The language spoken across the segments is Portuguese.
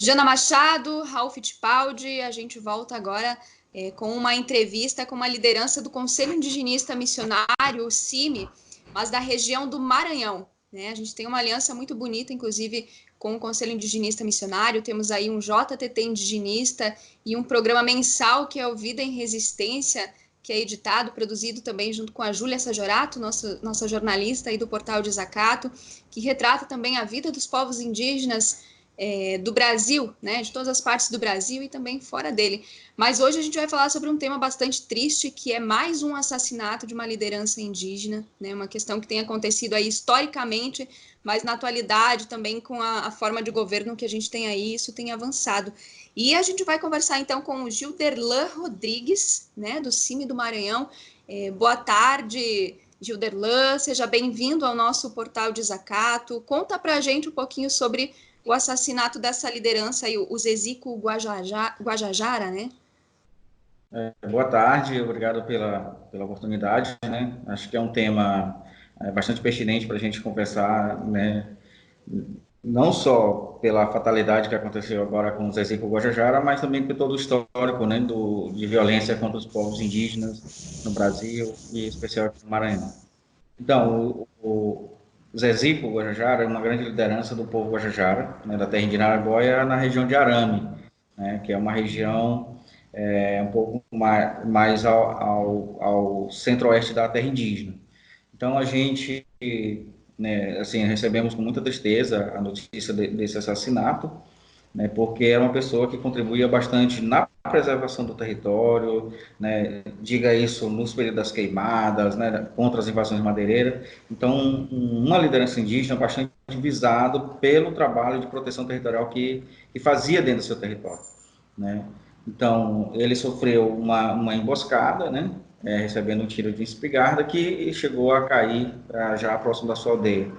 Jana Machado, Raul Fittipaldi, a gente volta agora com uma entrevista com uma liderança do Conselho Indigenista Missionário, o CIMI, mas da região do Maranhão. Né? A gente tem uma aliança muito bonita, inclusive, com o Conselho Indigenista Missionário. Temos aí um JTT indigenista e um programa mensal que é o Vida em Resistência, que é editado, produzido também junto com a Júlia Sajorato, nossa jornalista aí do Portal Desacato, que retrata também a vida dos povos indígenas do Brasil, né, de todas as partes do Brasil e também fora dele. Mas hoje a gente vai falar sobre um tema bastante triste, que é mais um assassinato de uma liderança indígena, né, uma questão que tem acontecido aí historicamente, mas na atualidade também com a forma de governo que a gente tem aí, isso tem avançado. E a gente vai conversar então com o Gilderlan Rodrigues, né, do CIMI do Maranhão. Boa tarde, Gilderlan, seja bem-vindo ao nosso Portal Desacato. Conta pra gente um pouquinho sobre o assassinato dessa liderança aí, o Zezico Guajajara, né? Boa tarde, obrigado pela oportunidade, né? Acho que é um tema bastante pertinente para a gente conversar, né? Não só pela fatalidade que aconteceu agora com o Zezico Guajajara, mas também por todo o histórico, né, de violência contra os povos indígenas no Brasil e em especial no Maranhão. Então, o Zezico Guajajara é uma grande liderança do povo Guajajara, né, da terra indígena Araribóia, na região de Arame, né, que é uma região um pouco mais ao centro-oeste da terra indígena. Então, a gente, né, assim, recebemos com muita tristeza a notícia desse assassinato, né, porque era uma pessoa que contribuía bastante na preservação do território, né, diga isso nos períodos das queimadas, né, contra as invasões madeireiras. Então, uma liderança indígena bastante visado pelo trabalho de proteção territorial que fazia dentro do seu território, né. Então, ele sofreu uma emboscada, né, recebendo um tiro de espingarda que chegou a cair já próximo da sua aldeia.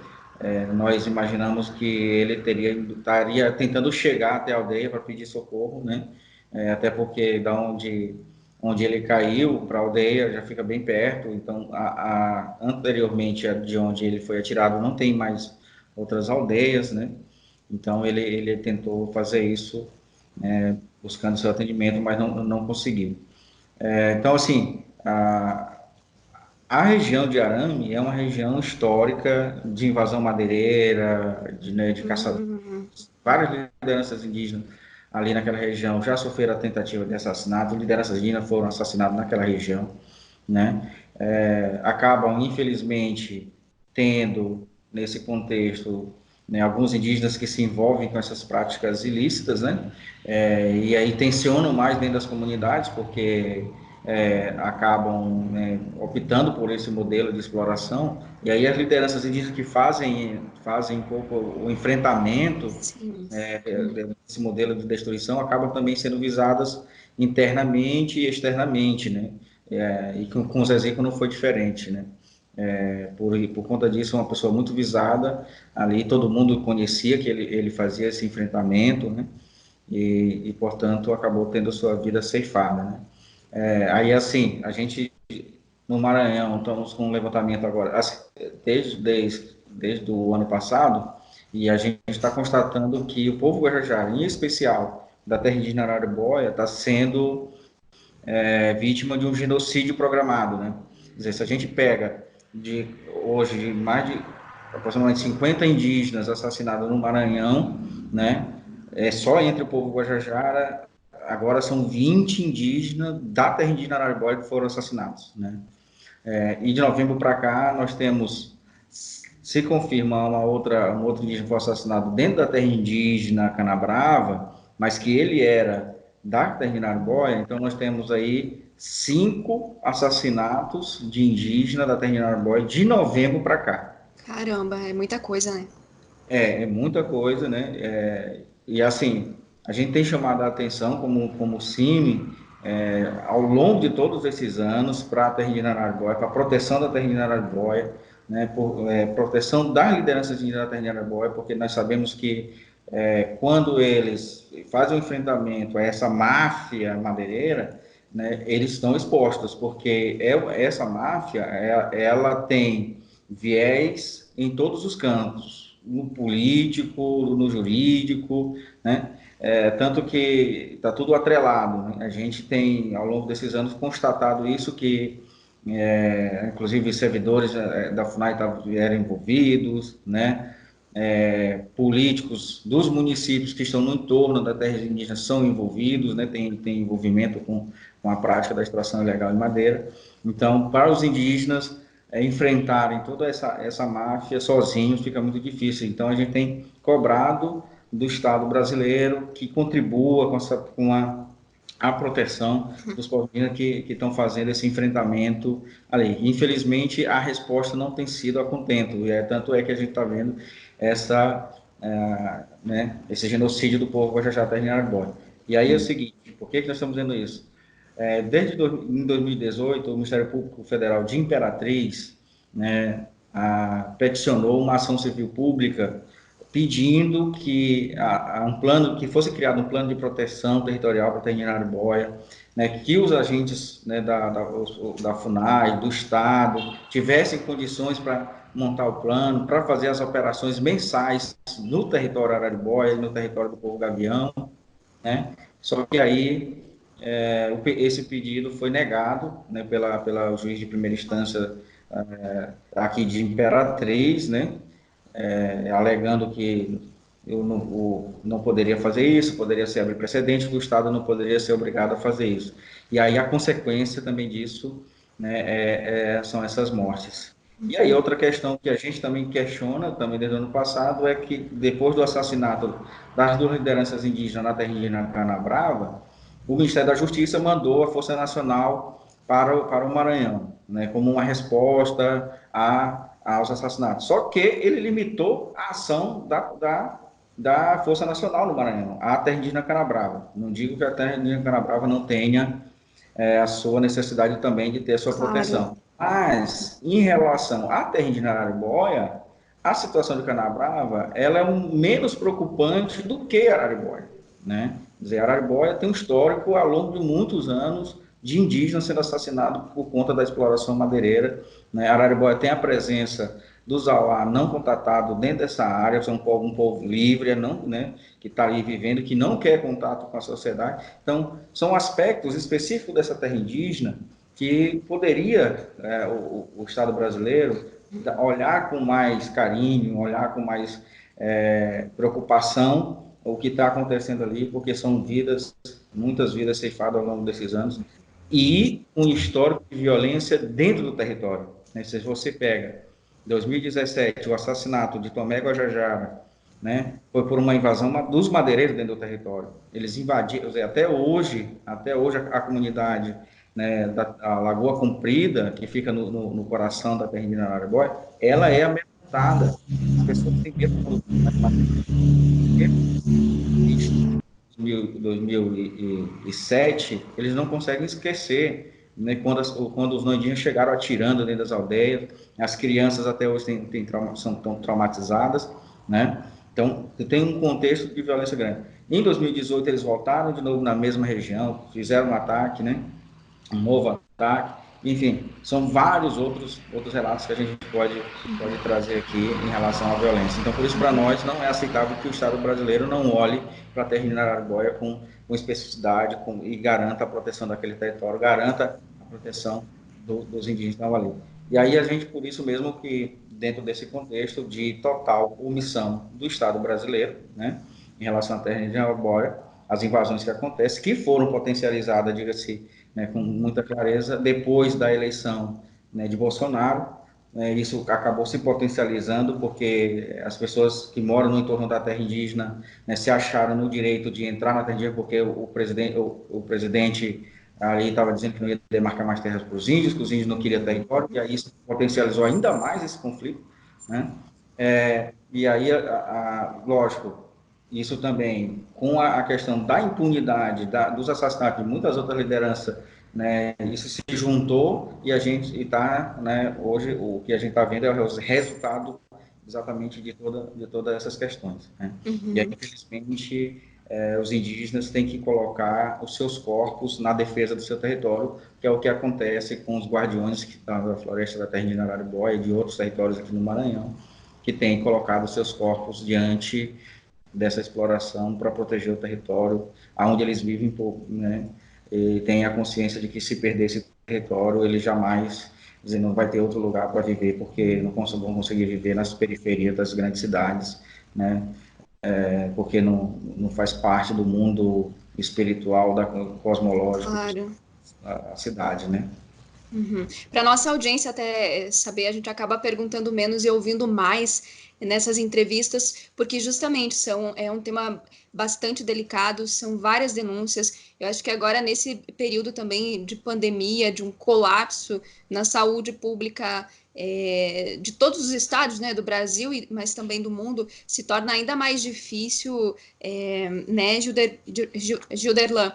Nós imaginamos que ele estaria tentando chegar até a aldeia para pedir socorro, né? Até porque da onde ele caiu para a aldeia já fica bem perto, então anteriormente de onde ele foi atirado não tem mais outras aldeias, né? Então ele tentou fazer isso, buscando seu atendimento, mas não conseguiu. Então, assim, a região de Arame é uma região histórica de invasão madeireira, de caçadores. Várias lideranças indígenas ali naquela região já sofreram a tentativa de assassinato, lideranças indígenas foram assassinadas naquela região, né? Acabam, infelizmente, tendo, nesse contexto, né, alguns indígenas que se envolvem com essas práticas ilícitas, né? E aí tensionam mais dentro das comunidades, porque acabam, né, optando por esse modelo de exploração, e aí as lideranças indígenas que fazem um pouco o enfrentamento desse modelo de destruição acabam também sendo visadas internamente e externamente, né? E com o Zezico não foi diferente, né? Por conta disso, uma pessoa muito visada ali, todo mundo conhecia que ele fazia esse enfrentamento, né? E, portanto, acabou tendo sua vida ceifada, né? Aí, assim, a gente, no Maranhão, estamos com um levantamento agora, assim, desde o ano passado, e a gente está constatando que o povo Guajajara, em especial da terra indígena Araribóia, está sendo vítima de um genocídio programado, né? Quer dizer, se a gente pega hoje de mais de aproximadamente 50 indígenas assassinados no Maranhão, né? Só entre o povo Guajajara, agora são 20 indígenas da terra indígena Araribóia que foram assassinados, né? E de novembro para cá, nós temos, se confirma um outro indígena que foi assassinado dentro da terra indígena Canabrava, mas que ele era da terra indígena Araribóia, então nós temos aí 5 assassinatos de indígena da terra indígena Araribóia de novembro para cá. Caramba, é muita coisa, né? É muita coisa, né? E assim, a gente tem chamado a atenção como CIMI, ao longo de todos esses anos, para a terra indígena Araribóia, para a proteção da terra indígena Araribóia, né? Proteção das lideranças indígenas da terra indígena Araribóia, porque nós sabemos que quando eles fazem o enfrentamento a essa máfia madeireira, né, eles estão expostos, porque essa máfia, ela tem viés em todos os campos, no político, no jurídico, né? Tanto que está tudo atrelado, né? A gente tem, ao longo desses anos, constatado isso, que inclusive servidores da FUNAI eram envolvidos, né? Políticos dos municípios que estão no entorno da terra indígena são envolvidos, né? Tem envolvimento com a prática da extração ilegal de madeira. Então, para os indígenas enfrentarem toda essa máfia sozinhos fica muito difícil. Então, a gente tem cobrado do Estado brasileiro que contribua com a proteção dos povos indígenas que estão fazendo esse enfrentamento ali. Infelizmente, a resposta não tem sido a contento, tanto é que a gente está vendo esse genocídio do povo Guajajara em Araribóia. E aí é o seguinte, por que nós estamos vendo isso? Em 2018, o Ministério Público Federal de Imperatriz, né, peticionou uma ação civil pública pedindo que que fosse criado um plano de proteção territorial para a terra de Araribóia, né, que os agentes, né, da FUNAI, do Estado, tivessem condições para montar o plano, para fazer as operações mensais no território Araribóia e no território do povo Gavião, né? Só que aí esse pedido foi negado, né, pela juiz de primeira instância aqui de Imperatriz, né, alegando que eu não poderia fazer isso, poderia ser abrir precedente, que o Estado não poderia ser obrigado a fazer isso. E aí a consequência também disso, né, são essas mortes. E aí outra questão que a gente também questiona, também desde o ano passado, é que depois do assassinato das duas lideranças indígenas na terra indígena Canabrava, o Ministério da Justiça mandou a Força Nacional para o Maranhão, né, como uma resposta aos assassinatos. Só que ele limitou a ação da Força Nacional no Maranhão, a terra indígena Canabrava. Não digo que a terra indígena Canabrava não tenha a sua necessidade também de ter a sua proteção. Mas, em relação à terra indígena Araribóia, a situação de Canabrava ela é menos preocupante do que Araribóia, né? Quer dizer, Araribóia tem um histórico ao longo de muitos anos de indígenas sendo assassinados por conta da exploração madeireira, né? Araribóia tem a presença dos Auá não contatado dentro dessa área, são um povo livre, não, né, que está ali vivendo, que não quer contato com a sociedade. Então, são aspectos específicos dessa terra indígena que poderia o Estado brasileiro olhar com mais carinho, olhar com mais preocupação o que está acontecendo ali, porque são muitas vidas ceifadas ao longo desses anos, e um histórico de violência dentro do território. Né? Se você pega 2017, o assassinato de Tomé Guajajara, né, foi por uma invasão dos madeireiros dentro do território. Eles invadiram, até hoje a comunidade, né, da Lagoa Comprida, que fica no coração da terra de Araribóia, ela é amedrontada. As pessoas têm medo de 2007, eles não conseguem esquecer, né, quando os nandinhos chegaram atirando dentro das aldeias, as crianças até hoje são tão traumatizadas, né? Então, tem um contexto de violência grande. Em 2018, eles voltaram de novo na mesma região, fizeram um ataque, né? Um novo ataque. Enfim, são vários outros relatos que a gente pode trazer aqui em relação à violência. Então, por isso, para nós, não é aceitável que o Estado brasileiro não olhe para a terra de Araribóia com especificidade e garanta a proteção daquele território, garanta a proteção dos indígenas que estão ali. E aí a gente, por isso mesmo que, dentro desse contexto de total omissão do Estado brasileiro, né, em relação à terra de Araribóia, as invasões que acontecem, que foram potencializadas, diga-se, né, com muita clareza, depois da eleição, né, de Bolsonaro, né, isso acabou se potencializando porque as pessoas que moram no entorno da terra indígena, né, se acharam no direito de entrar na terra indígena porque o presidente ali estava dizendo que não ia demarcar mais terras para os índios, que os índios não queriam território, e aí isso potencializou ainda mais esse conflito, né? E aí, lógico, isso também, com a questão da impunidade, dos assassinatos de muitas outras lideranças, né, isso se juntou e a gente está, né, hoje o que a gente está vendo é o resultado exatamente de todas essas questões. Né? Uhum. E aí, infelizmente, os indígenas têm que colocar os seus corpos na defesa do seu território, que é o que acontece com os guardiões que estão da floresta da terra de Araribóia e de outros territórios aqui no Maranhão, que têm colocado seus corpos diante dessa exploração para proteger o território onde eles vivem, né? E tem a consciência de que se perder esse território, ele jamais, dizer, não vai ter outro lugar para viver, porque não vão conseguir viver nas periferias das grandes cidades, né? Porque não faz parte do mundo espiritual, cosmológico, Claro. a cidade, né? Uhum. Para nossa audiência até saber, a gente acaba perguntando menos e ouvindo mais nessas entrevistas, porque justamente é um tema bastante delicado, são várias denúncias. Eu acho que agora, nesse período também de pandemia, de um colapso na saúde pública de todos os estados, né, do Brasil, mas também do mundo, se torna ainda mais difícil, né, Gilderlan?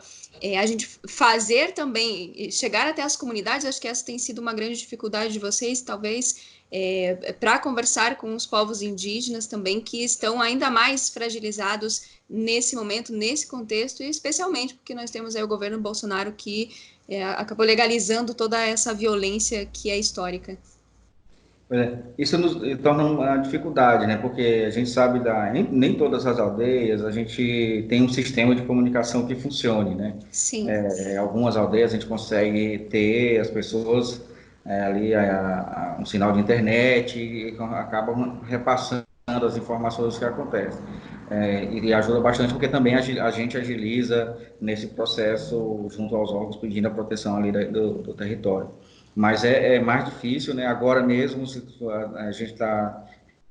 A gente fazer também, chegar até as comunidades, acho que essa tem sido uma grande dificuldade de vocês, talvez, para conversar com os povos indígenas também, que estão ainda mais fragilizados nesse momento, nesse contexto, e especialmente porque nós temos aí o governo Bolsonaro que acabou legalizando toda essa violência que é histórica. Isso nos torna uma dificuldade, né? Porque a gente sabe nem todas as aldeias a gente tem um sistema de comunicação que funcione, né? Sim. Algumas aldeias a gente consegue ter as pessoas ali um sinal de internet e acabam repassando as informações que acontecem. E ajuda bastante porque também a gente agiliza nesse processo junto aos órgãos pedindo a proteção ali do território. Mas é mais difícil, né? Agora mesmo a gente está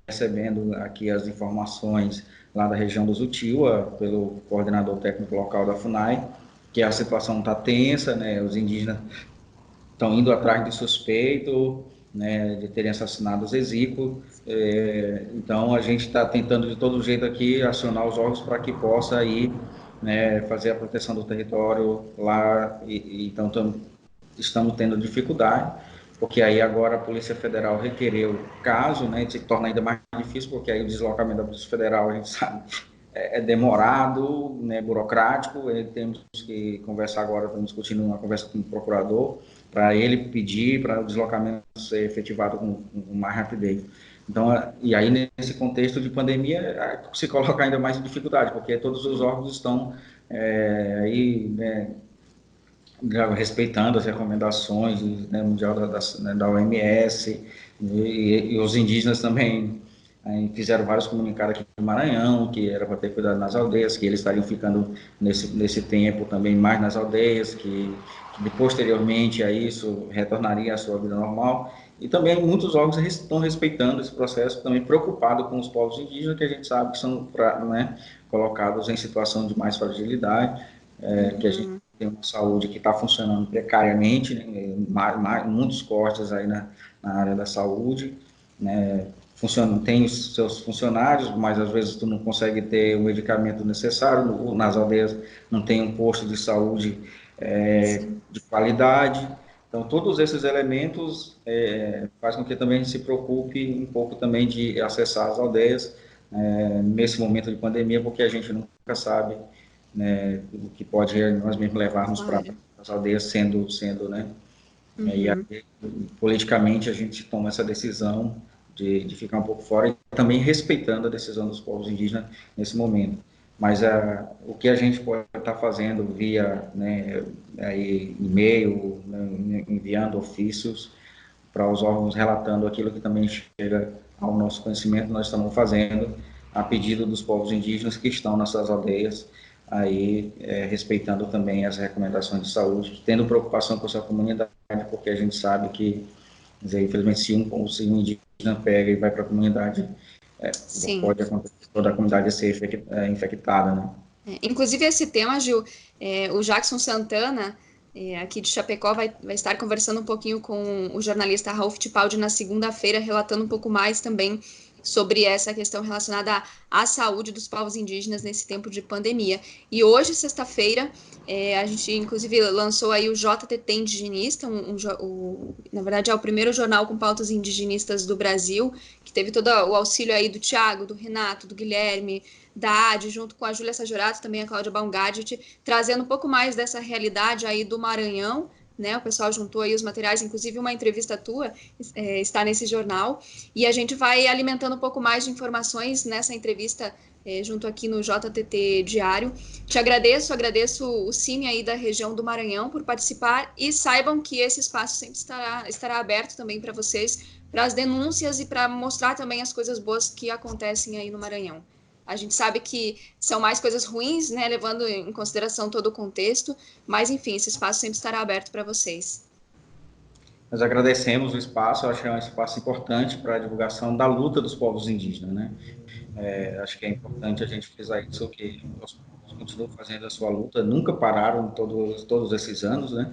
recebendo aqui as informações lá da região do Zutiwa, pelo coordenador técnico local da FUNAI, que a situação está tensa, né? Os indígenas estão indo atrás de suspeito, né, de terem assassinado os exícuos. Então a gente está tentando de todo jeito aqui acionar os órgãos para que possa ir, né, fazer a proteção do território lá. Então estamos tendo dificuldade, porque aí agora a Polícia Federal requereu o caso, né, se torna ainda mais difícil, porque aí o deslocamento da Polícia Federal, a gente sabe, é demorado, né, burocrático. Temos que conversar agora, estamos discutindo uma conversa com o procurador, para ele pedir para o deslocamento ser efetivado com mais rapidez. Então, e aí nesse contexto de pandemia, se coloca ainda mais em dificuldade, porque todos os órgãos estão aí, né, respeitando as recomendações, né, mundial da OMS, e os indígenas também fizeram vários comunicados aqui no Maranhão, que era para ter cuidado nas aldeias, que eles estariam ficando nesse tempo também mais nas aldeias, que posteriormente a isso retornaria à sua vida normal. E também muitos órgãos estão respeitando esse processo, também preocupados com os povos indígenas, que a gente sabe que são, né, colocados em situação de mais fragilidade, que a gente tem uma saúde que está funcionando precariamente, né, muitos cortes aí na área da saúde, né, tem os seus funcionários, mas às vezes tu não consegue ter o medicamento necessário, nas aldeias não tem um posto de saúde de qualidade. Então, todos esses elementos fazem com que também a gente se preocupe um pouco também de acessar as aldeias nesse momento de pandemia, porque a gente nunca sabe, né, o que pode nós mesmos levarmos para as aldeias sendo, né? E aí, politicamente a gente toma essa decisão de ficar um pouco fora e também respeitando a decisão dos povos indígenas nesse momento. Mas o que a gente pode estar fazendo via, né, e-mail, né, enviando ofícios para os órgãos relatando aquilo que também chega ao nosso conhecimento, nós estamos fazendo a pedido dos povos indígenas que estão nessas aldeias, aí respeitando também as recomendações de saúde, tendo preocupação com a sua comunidade, porque a gente sabe que, dizer, infelizmente, se um indígena pega e vai para a comunidade, pode acontecer toda a comunidade ser infectada, né? Inclusive, esse tema, Gil, o Jackson Santana, aqui de Chapecó, vai estar conversando um pouquinho com o jornalista Raul Fittipaldi na segunda-feira, relatando um pouco mais também sobre essa questão relacionada à saúde dos povos indígenas nesse tempo de pandemia. E hoje, sexta-feira, a gente inclusive lançou aí o JTT Indigenista, na verdade é o primeiro jornal com pautas indigenistas do Brasil, que teve todo o auxílio aí do Tiago, do Renato, do Guilherme, da AD, junto com a Júlia Sajorato, também a Cláudia Baumgartner, trazendo um pouco mais dessa realidade aí do Maranhão, né? O pessoal juntou aí os materiais, inclusive uma entrevista tua está nesse jornal, e a gente vai alimentando um pouco mais de informações nessa entrevista junto aqui no JTT Diário. Te agradeço o Cine aí da região do Maranhão por participar e saibam que esse espaço sempre estará aberto também para vocês, para as denúncias e para mostrar também as coisas boas que acontecem aí no Maranhão. A gente sabe que são mais coisas ruins, né, levando em consideração todo o contexto, mas enfim, esse espaço sempre estará aberto para vocês. Nós agradecemos o espaço, eu acho que é um espaço importante para a divulgação da luta dos povos indígenas, né? Acho que é importante a gente frisar isso, que os povos continuam fazendo a sua luta, nunca pararam todos esses anos, né?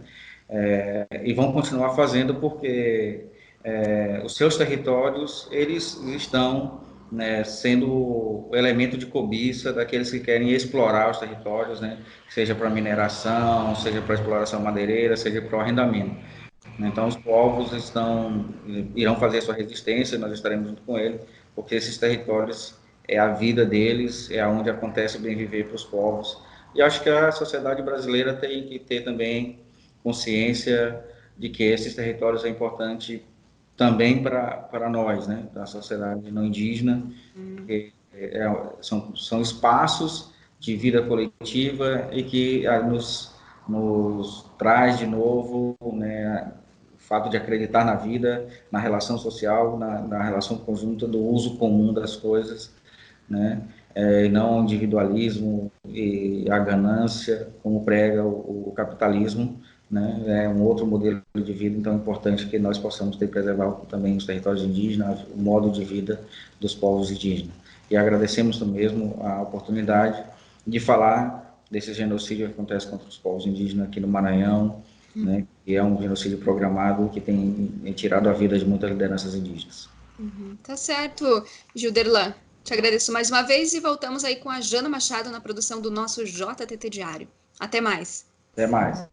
E vão continuar fazendo porque os seus territórios, eles estão, né, sendo o elemento de cobiça daqueles que querem explorar os territórios, né? Seja para mineração, seja para exploração madeireira, seja para o arrendamento. Então, os povos irão fazer sua resistência, nós estaremos junto com eles, porque esses territórios é a vida deles, é onde acontece o bem viver para os povos. E acho que a sociedade brasileira tem que ter também consciência de que esses territórios é importante também para nós, né, da sociedade não indígena, porque são espaços de vida coletiva e que nos traz de novo, né, o fato de acreditar na vida, na relação social, na relação conjunta do uso comum das coisas, né, e não o individualismo e a ganância, como prega o capitalismo, né, é um outro modelo de vida, então é importante que nós possamos preservar também os territórios indígenas, o modo de vida dos povos indígenas. E agradecemos mesmo a oportunidade de falar desse genocídio que acontece contra os povos indígenas aqui no Maranhão, né, que é um genocídio programado que tem tirado a vida de muitas lideranças indígenas. Tá certo, Gilderlan. Te agradeço mais uma vez e voltamos aí com a Jana Machado na produção do nosso JTT Diário. Até mais. Até mais.